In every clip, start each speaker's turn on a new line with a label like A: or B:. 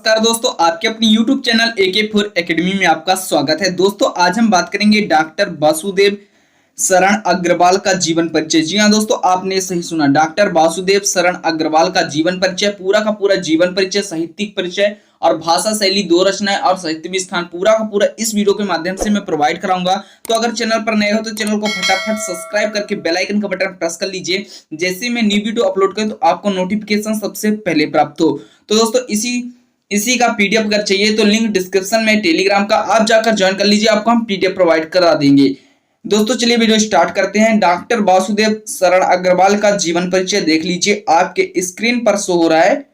A: नमस्कार दोस्तों, आपके अपनी YouTube चैनल AK4 एकेडमी में आपका स्वागत है। दोस्तों आज हम बात करेंगे डॉक्टर वासुदेव शरण अग्रवाल का जीवन परिचय। जी हाँ दोस्तों, आपने सही सुना, डॉक्टर वासुदेव शरण अग्रवाल का जीवन परिचय, पूरा का पूरा जीवन परिचय, साहित्यिक परिचय और भाषा शैली, दो रचनाएं और साहित्य स्थान, पूरा का पूरा इस वीडियो के माध्यम से मैं प्रोवाइड कराऊंगा। तो अगर चैनल पर नए हो तो चैनल को फटाफट सब्सक्राइब करके बेल आइकन का बटन प्रेस कर लीजिए, जैसे मैं न्यू वीडियो अपलोड करूं तो आपको नोटिफिकेशन सबसे पहले प्राप्त हो। तो दोस्तों इसी का पीडीएफ अगर चाहिए तो लिंक डिस्क्रिप्शन में टेलीग्राम का, आप जाकर ज्वाइन कर लीजिए, आपको हम पीडीएफ प्रोवाइड करा देंगे। दोस्तों चलिए वीडियो स्टार्ट करते हैं। डॉक्टर वासुदेव शरण अग्रवाल का जीवन परिचय देख लीजिए, आपके स्क्रीन पर शो हो रहा है।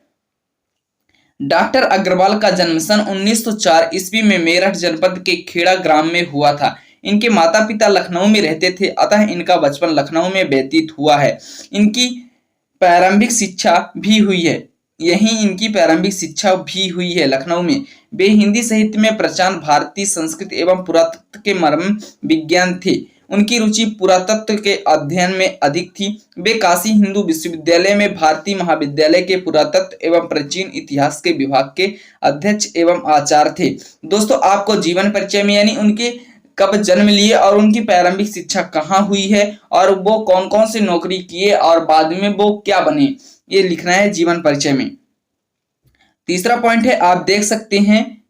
A: डॉक्टर अग्रवाल का जन्म सन 1904 ईस्वी में मेरठ जनपद के खेड़ा ग्राम में हुआ था। इनके माता पिता लखनऊ में रहते थे, अतः इनका बचपन लखनऊ में व्यतीत हुआ है। इनकी प्रारंभिक शिक्षा भी हुई है लखनऊ में। वे हिंदी साहित्य में प्रचार, भारतीय संस्कृत एवं पुरातत्व के मर्म विज्ञान थे। उनकी रुचि पुरातत्व के अध्ययन में अधिक थी। वे काशी हिंदू विश्वविद्यालय में भारतीय महाविद्यालय के पुरातत्व एवं प्राचीन इतिहास के विभाग के अध्यक्ष एवं आचार्य थे। दोस्तों आपको जीवन परिचय में यानी उनके कब जन्म लिए और उनकी प्रारंभिक शिक्षा कहाँ हुई है और वो कौन कौन से नौकरी किए और बाद में वो क्या बने, ये लिखना है जीवन परिचय में। तीसरा पॉइंट है, आप देख सकते हैं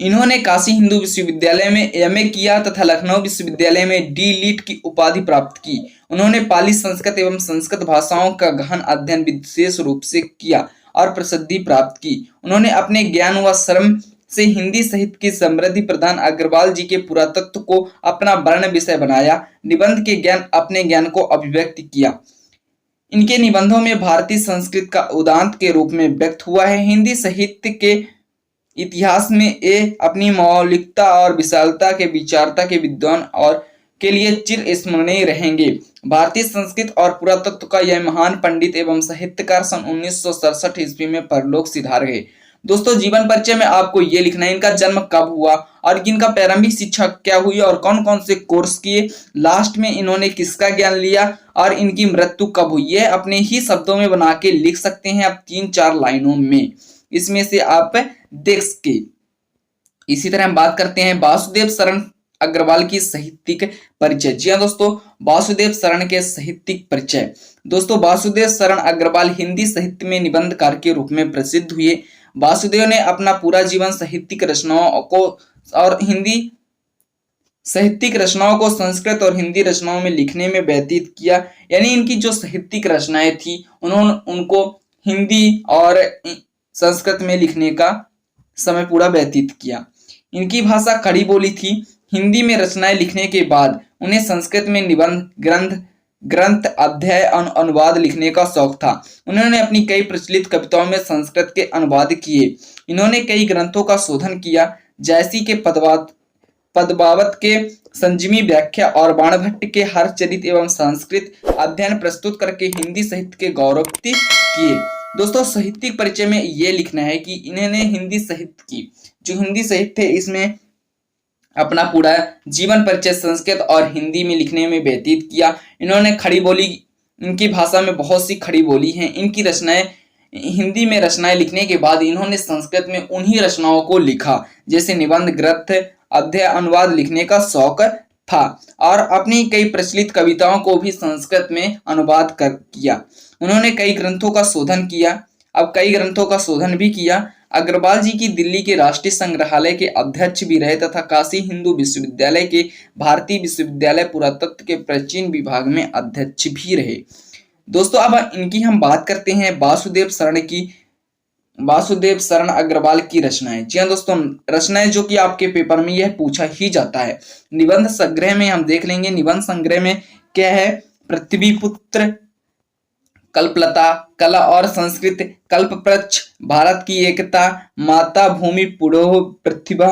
A: इन्होंने काशी हिंदू विश्वविद्यालय में एमए किया तथा लखनऊ विश्वविद्यालय में डी लिट की उपाधि प्राप्त की। उन्होंने पाली, संस्कृत एवं संस्कृत भाषाओं का गहन अध्ययन विशेष रूप से किया और प्रसिद्धि प्राप्त की। उन्होंने अपने ज्ञान व श्रम से हिंदी साहित्य की समृद्धि प्रदान अग्रवाल जी के पुरातत्व को अपना वर्ण विषय बनाया। निबंध के अपने ज्ञान को अभिव्यक्त किया। इनके निबंधों में भारतीय संस्कृत का उदांत के रूप में व्यक्त हुआ है। हिंदी साहित्य के इतिहास में ये अपनी मौलिकता और विशालता के विचारता के विद्वान और के लिए चिर स्मरणीय रहेंगे। भारतीय संस्कृत और पुरातत्व का यह महान पंडित एवं साहित्यकार सन 1967 ईस्वी में परलोक सिधार गए। दोस्तों जीवन परिचय में आपको ये लिखना है इनका जन्म कब हुआ और इनका प्रारंभिक शिक्षा क्या हुई और कौन कौन से कोर्स किए, लास्ट में इन्होंने किसका ज्ञान लिया और इनकी मृत्यु कब हुई, ये अपने ही शब्दों में बना के लिख सकते हैं आप 3-4 लाइनों में, इसमें से आप देख सके। इसी तरह हम बात करते हैं वासुदेव शरण अग्रवाल की साहित्यिक परिचय। जी हाँ दोस्तों, वासुदेव शरण के साहित्यिक परिचय। दोस्तों वासुदेव शरण अग्रवाल हिंदी साहित्य में निबंधकार के रूप में प्रसिद्ध हुए। वासुदेव ने अपना पूरा जीवन साहित्यिक रचनाओं को संस्कृत और हिंदी रचनाओं में लिखने में व्यतीत किया। यानी इनकी जो साहित्यिक रचनाएं थी उन्होंने उनको हिंदी और संस्कृत में लिखने का समय पूरा व्यतीत किया। इनकी भाषा खड़ी बोली थी। हिंदी में रचनाएं लिखने के बाद उन्हें संस्कृत में निबंध, ग्रंथ, अध्याय, अनुवाद लिखने का शौक था। उन्होंने अपनी कई प्रचलित कविताओं में संस्कृत के अनुवाद किए। इन्होंने कई ग्रंथों का शोधन किया, जैसी के पद्मावत के संजीवी व्याख्या और बाणभट्ट के हरचरित एवं संस्कृत अध्ययन प्रस्तुत करके हिंदी साहित्य के गौरवोक्त किए। दोस्तों साहित्यिक परिचय में ये लिखना है कि इन्होंने हिंदी साहित्य की जो हिंदी साहित्य है इसमें अपना पूरा जीवन परिचय संस्कृत और हिंदी में लिखने में व्यतीत किया। इन्होंने खड़ी बोली, इनकी भाषा में बहुत सी खड़ी बोली हैं। इनकी रचनाएं हिंदी में रचनाएं लिखने के बाद इन्होंने संस्कृत में उन्हीं रचनाओं को लिखा, जैसे निबंध, ग्रंथ, अध्याय, अनुवाद लिखने का शौक था और अपनी कई प्रचलित कविताओं को भी संस्कृत में अनुवाद किया। उन्होंने कई ग्रंथों का शोधन भी किया। अग्रवाल जी की दिल्ली के राष्ट्रीय संग्रहालय के अध्यक्ष भी रहे तथा काशी हिंदू विश्वविद्यालय के भारतीय विश्वविद्यालय पुरातत्व के प्राचीन विभाग में अध्यक्ष भी रहे। दोस्तों अब इनकी हम बात करते हैं वासुदेव शरण अग्रवाल की रचनाएं। जी हाँ दोस्तों, रचनाएं जो कि आपके पेपर में यह पूछा ही जाता है। निबंध संग्रह में हम देख लेंगे, निबंध संग्रह में क्या है, पृथ्वीपुत्र, कल्पलता, कला और संस्कृति, कल्पवृक्ष, भारत की एकता, माता भूमि, पुरोह, प्रतिभा,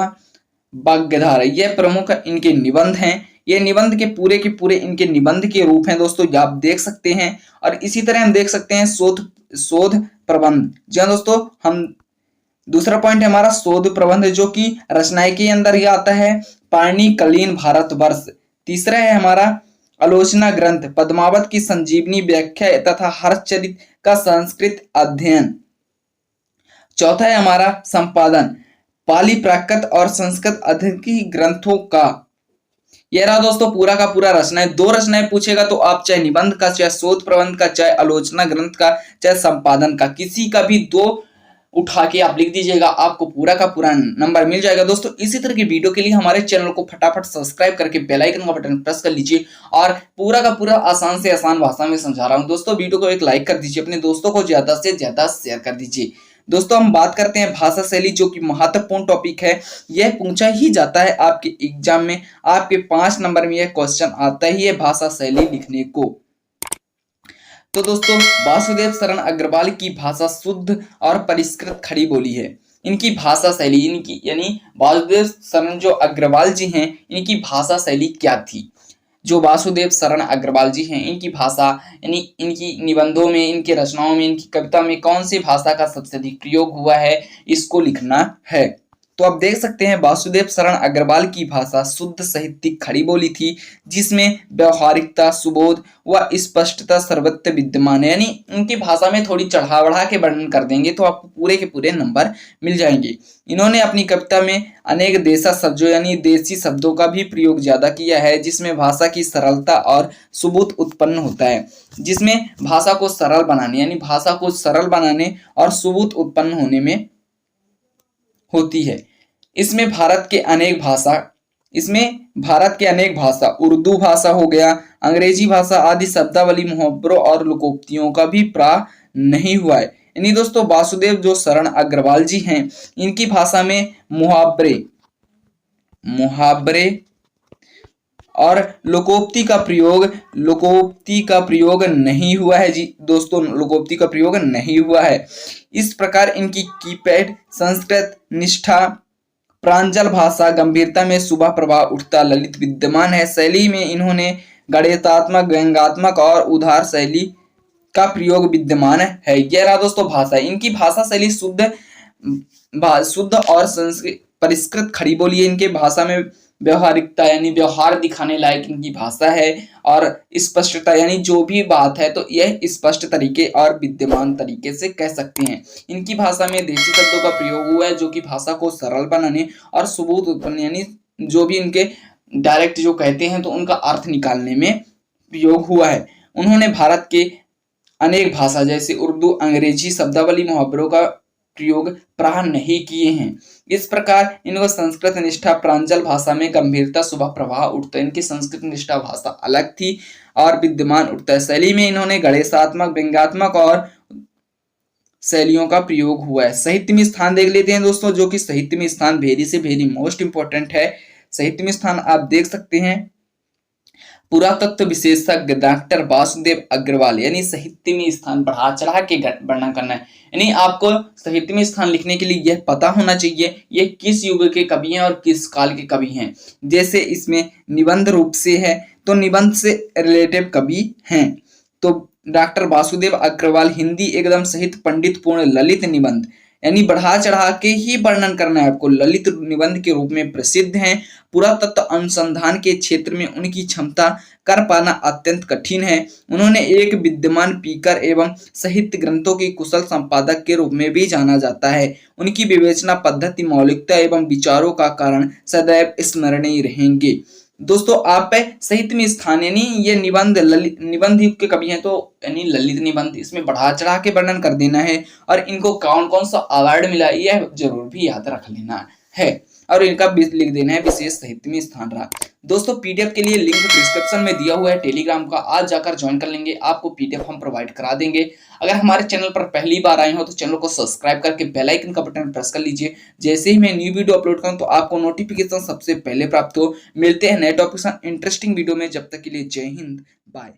A: भाग्यधारा, ये प्रमुख इनके निबंध हैं। ये निबंध के पूरे इनके निबंध के रूप हैं दोस्तों, आप देख सकते हैं। और इसी तरह हम देख सकते हैं शोध प्रबंध। जी हाँ दोस्तों, हम दूसरा पॉइंट है हमारा शोध प्रबंध, जो कि रचनाएं के अंदर ये आता है, पाणिनिकालीन भारतवर्ष। तीसरा है हमारा आलोचना ग्रंथ, पद्मावत की संजीवनी व्याख्या तथा हरचरित का संस्कृत अध्ययन। चौथा है हमारा संपादन, पाली प्राकृत और संस्कृत अधिक ग्रंथों का। यह रहा दोस्तों पूरा का पूरा रचनाएं। 2 रचनाएं पूछेगा तो आप चाहे निबंध का, चाहे शोध प्रबंध का, चाहे आलोचना ग्रंथ का, चाहे संपादन का, किसी का भी 2 उठा के आप लिख दीजिएगा, आपको पूरा का पूरा नंबर मिल जाएगा। दोस्तों इसी तरह की वीडियो के लिए हमारे चैनल को फटाफट सब्सक्राइब करके बेल आइकन का बटन प्रेस कर लीजिए। और पूरा का पूरा आसान से आसान भाषा में समझा रहा हूं। दोस्तों वीडियो को एक लाइक कर दीजिए, अपने दोस्तों को ज्यादा से ज्यादा शेयर कर दीजिए। दोस्तों हम बात करते हैं भाषा शैली, जो कि महत्वपूर्ण टॉपिक है। यह पूछा ही जाता है आपके एग्जाम में, आपके 5 नंबर में यह क्वेश्चन आता ही है भाषा शैली लिखने को। तो दोस्तों वासुदेव शरण अग्रवाल की भाषा शुद्ध और परिष्कृत खड़ी बोली है। इनकी भाषा शैली, इनकी यानी वासुदेव शरण जो अग्रवाल जी हैं, इनकी भाषा शैली क्या थी? जो वासुदेव शरण अग्रवाल जी हैं, इनकी भाषा यानी इनकी निबंधों में, इनके रचनाओं में, इनकी कविता में कौन सी भाषा का सबसे अधिक प्रयोग हुआ है, इसको लिखना है। तो आप देख सकते हैं वासुदेव शरण अग्रवाल की भाषा शुद्ध साहित्यिक खड़ी बोली थी, जिसमें व्यवहारिकता, सुबोध व स्पष्टता सर्वत्र विद्यमान है। यानी उनकी भाषा में थोड़ी चढ़ा बढ़ा के वर्णन कर देंगे तो आपको पूरे के पूरे नंबर मिल जाएंगे। इन्होंने अपनी कविता में अनेक देशा शब्दों यानी देसी शब्दों का भी प्रयोग ज्यादा किया है, जिसमें भाषा की सरलता और सुबोध उत्पन्न होता है। जिसमें भाषा को सरल बनाने यानी भाषा को सरल बनाने और सुबोध उत्पन्न होने में होती है। इसमें भारत के अनेक भाषा, उर्दू भाषा हो गया, अंग्रेजी भाषा आदि शब्दावली, मुहावरों और लोकोक्तियों का भी प्रयोग नहीं हुआ है। यानी दोस्तों वासुदेव जो शरण अग्रवाल जी हैं, इनकी भाषा में मुहावरे और लोकोक्ति का प्रयोग नहीं हुआ है जी। दोस्तों लोकोक्ति का प्रयोग नहीं हुआ है। इस प्रकार इनकी कीपैड, संस्कृत निष्ठा, प्रांजल भाषा, गंभीरता में शुभा प्रभाव उठता ललित विद्यमान है। शैली में इन्होंने गणितात्मक, व्यंग्यात्मक और उदार शैली का प्रयोग विद्यमान है। यह रहा दोस्तों भाषा। इनकी भाषा शैली शुद्ध और परिष्कृत खड़ी बोली है। इनके भाषा में व्यवहारिकता यानी व्यवहार दिखाने लायक इनकी भाषा है, और स्पष्टता यानी जो भी बात है तो यह स्पष्ट तरीके और विद्यमान तरीके से कह सकते हैं। इनकी भाषा में देसी शब्दों का प्रयोग हुआ है, जो कि भाषा को सरल बनाने और सुबोध उत्पन्न यानी जो भी इनके डायरेक्ट जो कहते हैं तो उनका अर्थ निकालने में प्रयोग हुआ है। उन्होंने भारत के अनेक भाषा जैसे उर्दू, अंग्रेजी शब्दावली, मुहावरों का प्रयोग प्राय नहीं किए हैं। इस प्रकार इनको संस्कृत निष्ठा, प्रांजल भाषा में गंभीरता, शुभा प्रभाव उठता है। इनकी संस्कृत निष्ठा भाषा अलग थी और विद्यमान उठता है। शैली में इन्होंने गणेशात्मक, व्यंग्यात्मक और शैलियों का प्रयोग हुआ है। साहित्य में स्थान देख लेते हैं दोस्तों, जो कि साहित्य में स्थान वेरी से वेरी मोस्ट इंपॉर्टेंट है। साहित्य में स्थान आप देख सकते हैं पुरातत्व विशेषज्ञ डॉक्टर वासुदेव अग्रवाल, यानी साहित्य में स्थान बढ़ा चढ़ा के वर्णन करना है। यानी आपको साहित्य में स्थान लिखने के लिए यह पता होना चाहिए ये किस युग के कवि हैं और किस काल के कवि हैं। जैसे इसमें निबंध रूप से है तो निबंध से रिलेटिव कवि हैं। तो डॉक्टर वासुदेव अग्रवाल हिंदी एकदम साहित्य पंडित पूर्ण ललित निबंध यानी बढ़ा चढ़ा के ही वर्णन करना है आपको, ललित निबंध के रूप में प्रसिद्ध हैं। पुरातत्व अनुसंधान के क्षेत्र में उनकी क्षमता कर पाना अत्यंत कठिन है। उन्होंने एक विद्यमान पीकर एवं साहित्य ग्रंथों के कुशल संपादक के रूप में भी जाना जाता है। उनकी विवेचना पद्धति, मौलिकता एवं विचारों का कारण सदैव स्मरणीय रहेंगे। दोस्तों आप साहित्य में स्थान यानी ये निबंध युग के कवि हैं तो यानी ललित निबंध, इसमें बढ़ा चढ़ा के वर्णन कर देना है। और इनको कौन कौन सा अवार्ड मिला है यह जरूर भी याद रख लेना है, और इनका लिख देना है विशेष साहित्य में स्थान रहा। दोस्तों पीडीएफ के लिए लिंक डिस्क्रिप्शन में दिया हुआ है टेलीग्राम का, आज जाकर ज्वाइन कर लेंगे, आपको पीडीएफ हम प्रोवाइड करा देंगे। अगर हमारे चैनल पर पहली बार आए हो तो चैनल को सब्सक्राइब करके बेल आइकन का बटन प्रेस कर लीजिए। जैसे ही मैं न्यू वीडियो अपलोड करूं तो आपको नोटिफिकेशन सबसे पहले प्राप्त हो। मिलते हैं नए टॉपिक इंटरेस्टिंग वीडियो में, जब तक के लिए जय हिंद, बाय।